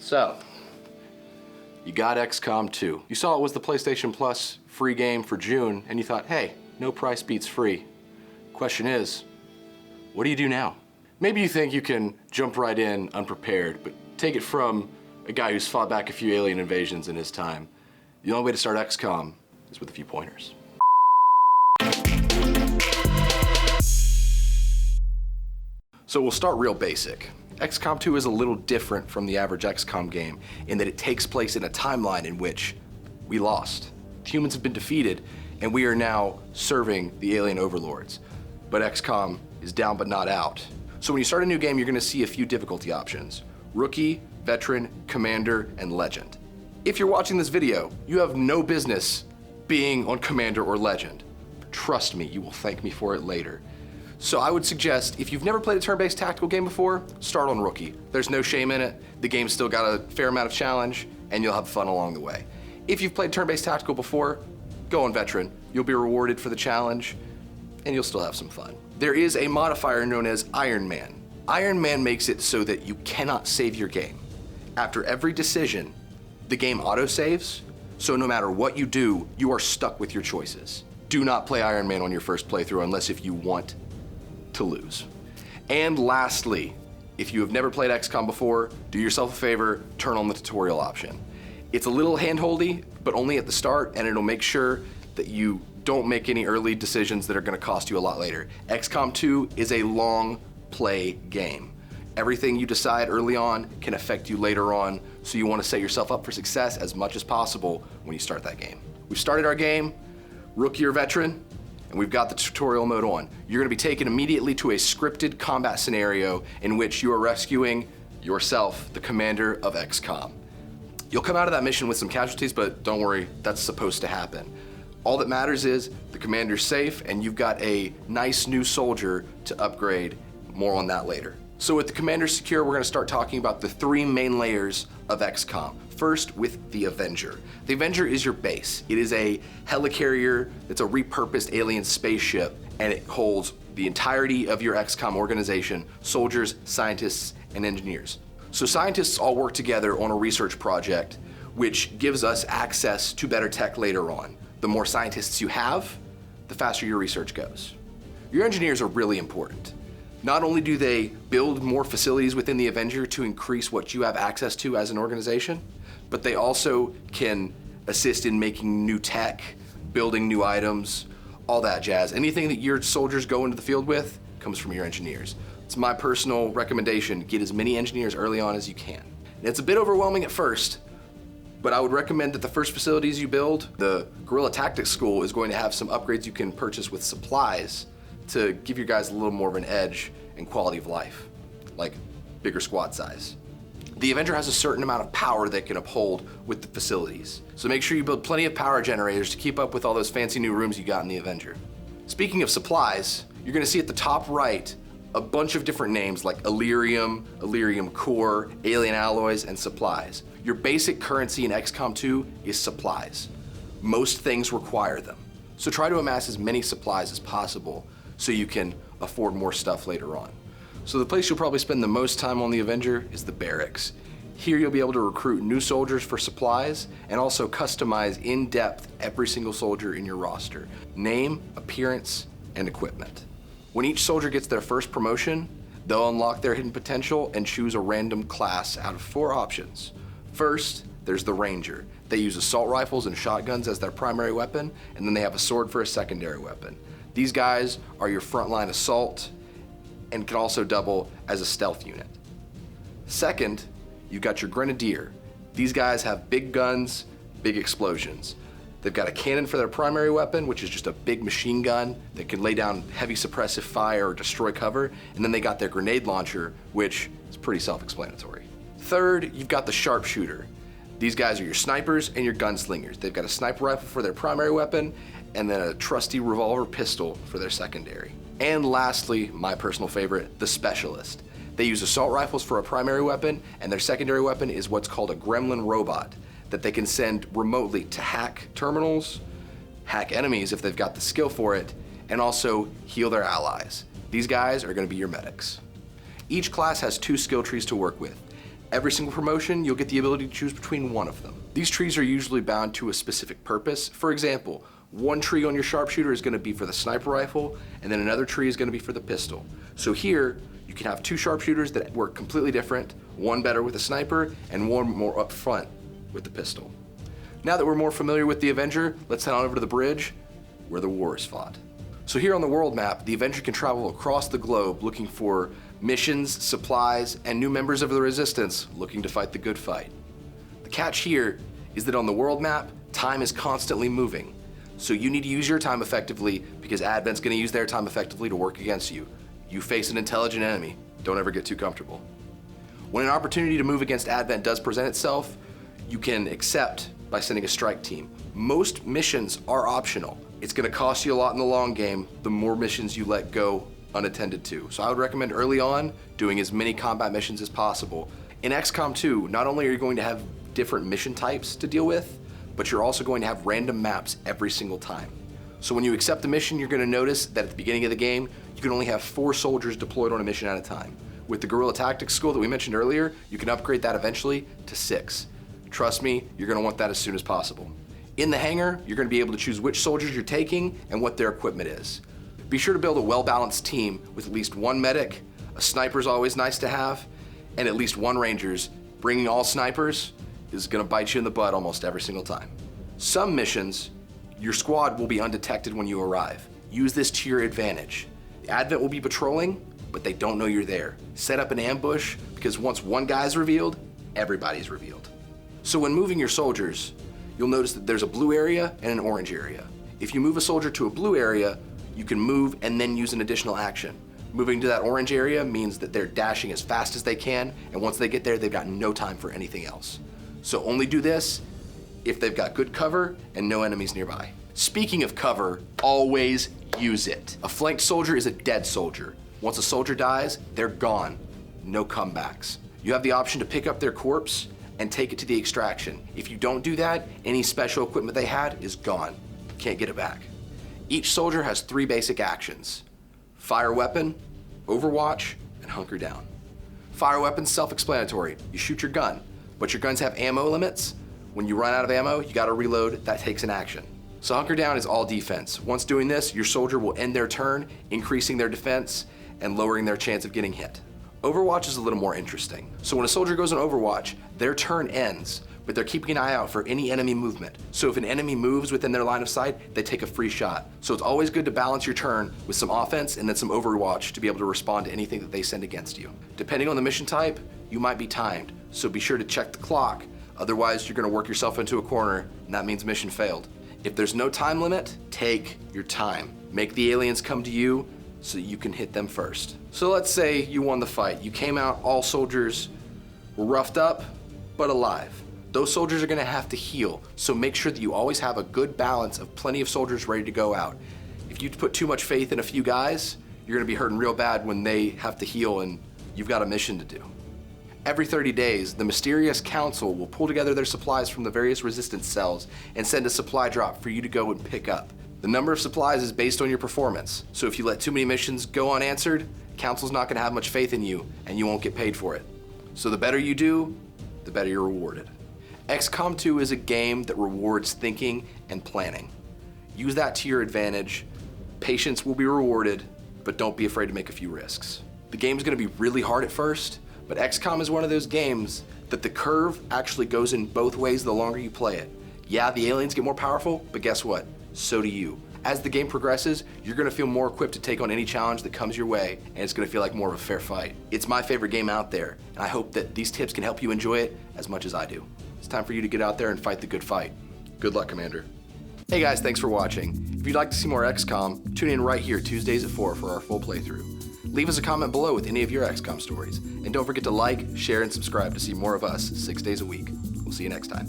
So, you got XCOM 2. You saw it was the PlayStation Plus free game for June, and you thought, hey, no price beats free. Question is, what do you do now? Maybe you think you can jump right in unprepared, but take it from a guy who's fought back a few alien invasions in his time. The only way to start XCOM is with a few pointers. So we'll start real basic. XCOM 2 is a little different from the average XCOM game in that it takes place in a timeline in which we lost. Humans have been defeated, and we are now serving the alien overlords. But XCOM is down but not out. So when you start a new game, you're gonna see a few difficulty options: Rookie, Veteran, Commander, and Legend. If you're watching this video, you have no business being on Commander or Legend. Trust me, you will thank me for it later. So I would suggest, if you've never played a turn-based tactical game before, start on Rookie. There's no shame in it. The game's still got a fair amount of challenge, and you'll have fun along the way. If you've played turn-based tactical before, go on Veteran. You'll be rewarded for the challenge, and you'll still have some fun. There is a modifier known as Iron Man. Iron Man makes it so that you cannot save your game. After every decision, the game auto-saves, so no matter what you do, you are stuck with your choices. Do not play Iron Man on your first playthrough unless if you want to lose. And lastly, if you have never played XCOM before, do yourself a favor, turn on the tutorial option. It's a little hand-holdy, but only at the start, and it'll make sure that you don't make any early decisions that are gonna cost you a lot later. XCOM 2 is a long play game. Everything you decide early on can affect you later on, so you wanna set yourself up for success as much as possible when you start that game. We've started our game, Rookie or Veteran, and we've got the tutorial mode on. You're gonna be taken immediately to a scripted combat scenario in which you are rescuing yourself, the commander of XCOM. You'll come out of that mission with some casualties, but don't worry, that's supposed to happen. All that matters is the commander's safe and you've got a nice new soldier to upgrade. More on that later. So with the commander secure, we're gonna start talking about the three main layers of XCOM. First, with the Avenger. The Avenger is your base. It is a helicarrier that's a repurposed alien spaceship, and it holds the entirety of your XCOM organization: soldiers, scientists, and engineers. So scientists all work together on a research project, which gives us access to better tech later on. The more scientists you have, the faster your research goes. Your engineers are really important. Not only do they build more facilities within the Avenger to increase what you have access to as an organization, but they also can assist in making new tech, building new items, all that jazz. Anything that your soldiers go into the field with comes from your engineers. It's my personal recommendation: get as many engineers early on as you can. And it's a bit overwhelming at first, but I would recommend that the first facilities you build, the Guerrilla Tactics School is going to have some upgrades you can purchase with supplies to give your guys a little more of an edge and quality of life, like bigger squad size. The Avenger has a certain amount of power that can uphold with the facilities. So make sure you build plenty of power generators to keep up with all those fancy new rooms you got in the Avenger. Speaking of supplies, you're gonna see at the top right a bunch of different names like Illyrium, Illyrium Core, Alien Alloys, and supplies. Your basic currency in XCOM 2 is supplies. Most things require them. So try to amass as many supplies as possible so you can afford more stuff later on. So the place you'll probably spend the most time on the Avenger is the barracks. Here you'll be able to recruit new soldiers for supplies and also customize in depth every single soldier in your roster: name, appearance, and equipment. When each soldier gets their first promotion, they'll unlock their hidden potential and choose a random class out of 4 options. First, there's the Ranger. They use assault rifles and shotguns as their primary weapon, and then they have a sword for a secondary weapon. These guys are your frontline assault and can also double as a stealth unit. Second, you've got your Grenadier. These guys have big guns, big explosions. They've got a cannon for their primary weapon, which is just a big machine gun that can lay down heavy suppressive fire or destroy cover, and then they got their grenade launcher, which is pretty self-explanatory. Third, you've got the Sharpshooter. These guys are your snipers and your gunslingers. They've got a sniper rifle for their primary weapon, and then a trusty revolver pistol for their secondary. And lastly, my personal favorite, the Specialist. They use assault rifles for a primary weapon, and their secondary weapon is what's called a gremlin robot that they can send remotely to hack terminals, hack enemies if they've got the skill for it, and also heal their allies. These guys are gonna be your medics. Each class has 2 skill trees to work with. Every single promotion, you'll get the ability to choose between one of them. These trees are usually bound to a specific purpose. For example, one tree on your sharpshooter is going to be for the sniper rifle, and then another tree is going to be for the pistol. So here, you can have two sharpshooters that work completely different, one better with the sniper, and one more up front with the pistol. Now that we're more familiar with the Avenger, let's head on over to the bridge where the war is fought. So here on the world map, the Avenger can travel across the globe looking for missions, supplies, and new members of the Resistance looking to fight the good fight. The catch here is that on the world map, time is constantly moving. So you need to use your time effectively because Advent's going to use their time effectively to work against you. You face an intelligent enemy. Don't ever get too comfortable. When an opportunity to move against Advent does present itself, you can accept by sending a strike team. Most missions are optional. It's going to cost you a lot in the long game the more missions you let go unattended to. So I would recommend early on doing as many combat missions as possible. In XCOM 2, not only are you going to have different mission types to deal with, but you're also going to have random maps every single time. So when you accept the mission, you're going to notice that at the beginning of the game, you can only have 4 soldiers deployed on a mission at a time. With the Guerrilla Tactics School that we mentioned earlier, you can upgrade that eventually to 6. Trust me, you're going to want that as soon as possible. In the hangar, you're going to be able to choose which soldiers you're taking and what their equipment is. Be sure to build a well-balanced team with at least one medic, a sniper is always nice to have, and at least one rangers. Bringing all snipers is going to bite you in the butt almost every single time. Some missions, your squad will be undetected when you arrive. Use this to your advantage. The Advent will be patrolling, but they don't know you're there. Set up an ambush because once one guy's revealed, everybody's revealed. So when moving your soldiers, you'll notice that there's a blue area and an orange area. If you move a soldier to a blue area, you can move and then use an additional action. Moving to that orange area means that they're dashing as fast as they can, and once they get there, they've got no time for anything else. So only do this if they've got good cover and no enemies nearby. Speaking of cover, always use it. A flanked soldier is a dead soldier. Once a soldier dies, they're gone. No comebacks. You have the option to pick up their corpse and take it to the extraction. If you don't do that, any special equipment they had is gone. Can't get it back. Each soldier has 3 basic actions: fire weapon, overwatch, and hunker down. Fire weapon's self-explanatory. You shoot your gun, but your guns have ammo limits. When you run out of ammo, you gotta reload. That takes an action. So hunker down is all defense. Once doing this, your soldier will end their turn, increasing their defense and lowering their chance of getting hit. Overwatch is a little more interesting. So when a soldier goes on Overwatch, their turn ends, but they're keeping an eye out for any enemy movement. So if an enemy moves within their line of sight, they take a free shot. So it's always good to balance your turn with some offense and then some Overwatch to be able to respond to anything that they send against you. Depending on the mission type, you might be timed, so be sure to check the clock. Otherwise, you're gonna work yourself into a corner, and that means mission failed. If there's no time limit, take your time. Make the aliens come to you so you can hit them first. So let's say you won the fight. You came out, all soldiers were roughed up, but alive. Those soldiers are gonna have to heal, so make sure that you always have a good balance of plenty of soldiers ready to go out. If you put too much faith in a few guys, you're gonna be hurting real bad when they have to heal and you've got a mission to do. Every 30 days, the mysterious council will pull together their supplies from the various resistance cells and send a supply drop for you to go and pick up. The number of supplies is based on your performance, so if you let too many missions go unanswered, council's not gonna have much faith in you and you won't get paid for it. So the better you do, the better you're rewarded. XCOM 2 is a game that rewards thinking and planning. Use that to your advantage. Patience will be rewarded, but don't be afraid to make a few risks. The game's gonna be really hard at first, but XCOM is one of those games that the curve actually goes in both ways the longer you play it. Yeah, the aliens get more powerful, but guess what? So do you. As the game progresses, you're gonna feel more equipped to take on any challenge that comes your way, and it's gonna feel like more of a fair fight. It's my favorite game out there, and I hope that these tips can help you enjoy it as much as I do. It's time for you to get out there and fight the good fight. Good luck, Commander. Hey guys, thanks for watching. If you'd like to see more XCOM, tune in right here Tuesdays at 4 for our full playthrough. Leave us a comment below with any of your XCOM stories, and don't forget to like, share, and subscribe to see more of us 6 days a week. We'll see you next time.